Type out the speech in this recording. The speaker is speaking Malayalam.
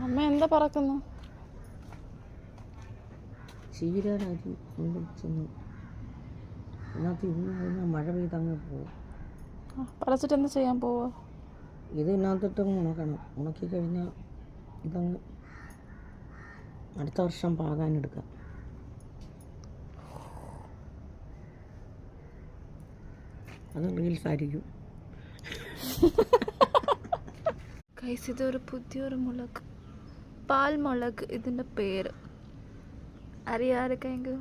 അമ്മ എന്താ പറക്കുന്നു? ചീരയുടെ അരി കൊണ്ടുവച്ചൊന്ന് ഇതിനകത്ത് ഇന്ന് കഴിഞ്ഞാൽ മഴ പെയ്തങ്ങ് പോകും. പറിച്ചിട്ട് എന്താ ചെയ്യാൻ പോവുക? ഇത് ഇതിനകത്തിട്ടങ്ങ് ഉണക്കണം. ഉണക്കി കഴിഞ്ഞാൽ ഇതങ്ങ് അടുത്ത വർഷം പാകാനെടുക്കാം. അത് റീൽസ് ആയിരിക്കും. ഗൈസ്, ഇതൊരു പുതിയൊരു മുളക്, പാൽ മുളക് ഇതിൻ്റെ പേര്. അറിയാം ആർക്കെങ്കിലും?